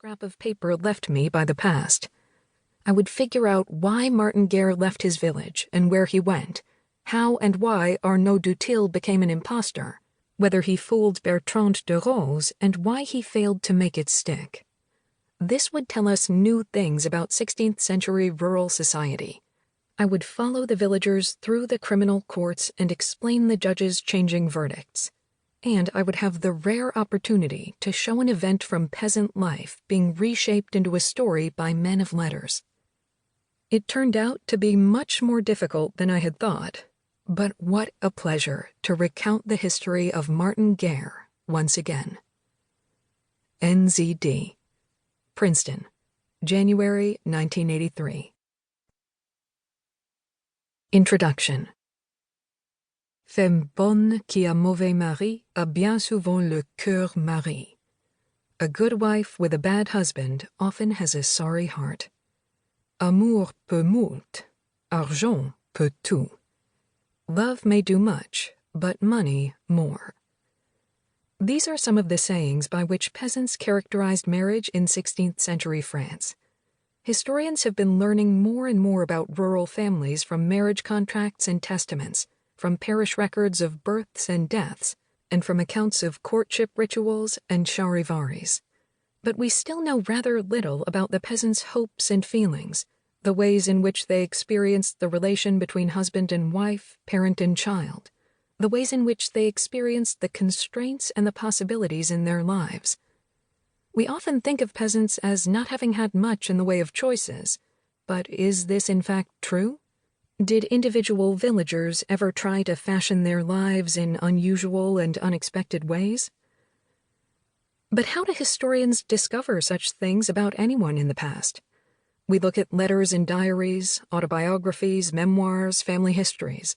scrap of paper left me by the past. I would figure out why Martin Guerre left his village and where he went, how and why Arnaud du Tilh became an impostor, whether he fooled Bertrand de Rose, and why he failed to make it stick. This would tell us new things about 16th century rural society. I would follow the villagers through the criminal courts and explain the judges' changing verdicts. And I would have the rare opportunity to show an event from peasant life being reshaped into a story by men of letters. It turned out to be much more difficult than I had thought, but what a pleasure to recount the history of Martin Guerre once again. NZD. Princeton, January 1983. Introduction. Femme bonne qui a mauvais mari a bien souvent le cœur marri. A good wife with a bad husband often has a sorry heart. Amour peut moult, argent peut tout. Love may do much, but money more. These are some of the sayings by which peasants characterized marriage in 16th century France. Historians have been learning more and more about rural families from marriage contracts and testaments, from parish records of births and deaths, and from accounts of courtship rituals and charivaris. But we still know rather little about the peasants' hopes and feelings, the ways in which they experienced the relation between husband and wife, parent and child, the ways in which they experienced the constraints and the possibilities in their lives. We often think of peasants as not having had much in the way of choices, but is this in fact true? Did individual villagers ever try to fashion their lives in unusual and unexpected ways? But how do historians discover such things about anyone in the past? We look at letters and diaries, autobiographies, memoirs, family histories.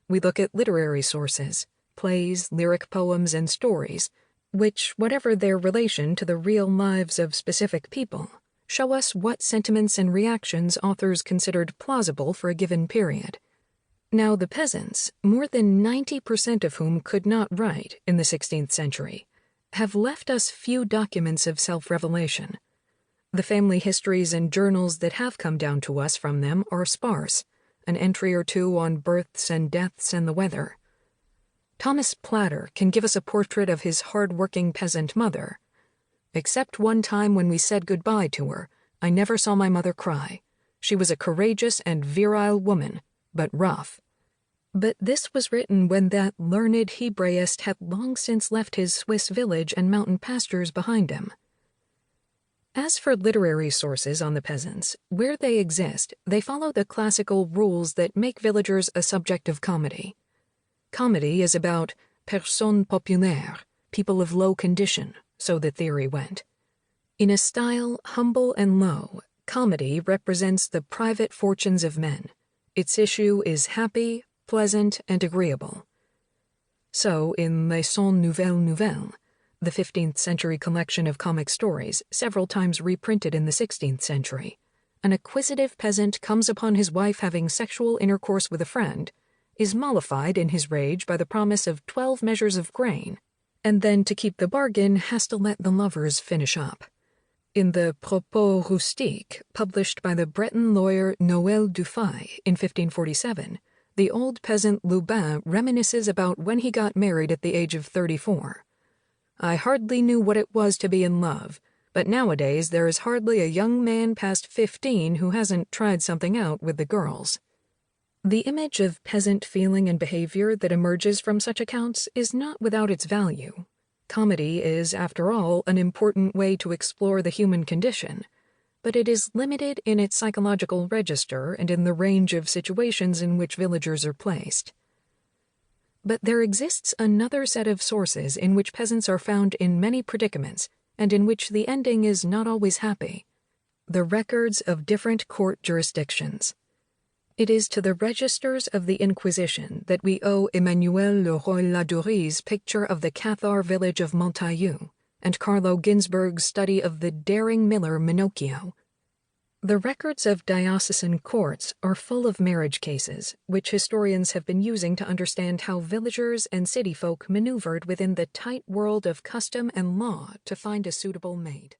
We look at literary sources, plays, lyric poems, and stories, which, whatever their relation to the real lives of specific people, show us what sentiments and reactions authors considered plausible for a given period. Now the peasants, more than 90% of whom could not write in the 16th century, have left us few documents of self-revelation. The family histories and journals that have come down to us from them are sparse, an entry or two on births and deaths and the weather. Thomas Platter can give us a portrait of his hard-working peasant mother. Except one time when we said goodbye to her, I never saw my mother cry. She was a courageous and virile woman, but rough. But this was written when that learned Hebraist had long since left his Swiss village and mountain pastures behind him. As for literary sources on the peasants, where they exist, they follow the classical rules that make villagers a subject of comedy. Comedy is about personnes populaires, people of low condition, so the theory went. In a style humble and low, comedy represents the private fortunes of men. Its issue is happy, pleasant, and agreeable. So, in Maison Nouvelle, the 15th century collection of comic stories, several times reprinted in the 16th century, an acquisitive peasant comes upon his wife having sexual intercourse with a friend, is mollified in his rage by the promise of 12 measures of grain, and then to keep the bargain has to let the lovers finish up. In the Propos Rustiques, published by the Breton lawyer Noël Dufay in 1547, the old peasant Lubin reminisces about when he got married at the age of 34. I hardly knew what it was to be in love, but nowadays there is hardly a young man past 15 who hasn't tried something out with the girls. The image of peasant feeling and behavior that emerges from such accounts is not without its value. Comedy is, after all, an important way to explore the human condition, but it is limited in its psychological register and in the range of situations in which villagers are placed. But there exists another set of sources in which peasants are found in many predicaments and in which the ending is not always happy: the records of different court jurisdictions. It is to the registers of the Inquisition that we owe Emmanuel Leroy-Laduree's picture of the Cathar village of Montaillou and Carlo Ginzburg's study of the daring miller Minocchio. The records of diocesan courts are full of marriage cases, which historians have been using to understand how villagers and city folk maneuvered within the tight world of custom and law to find a suitable mate.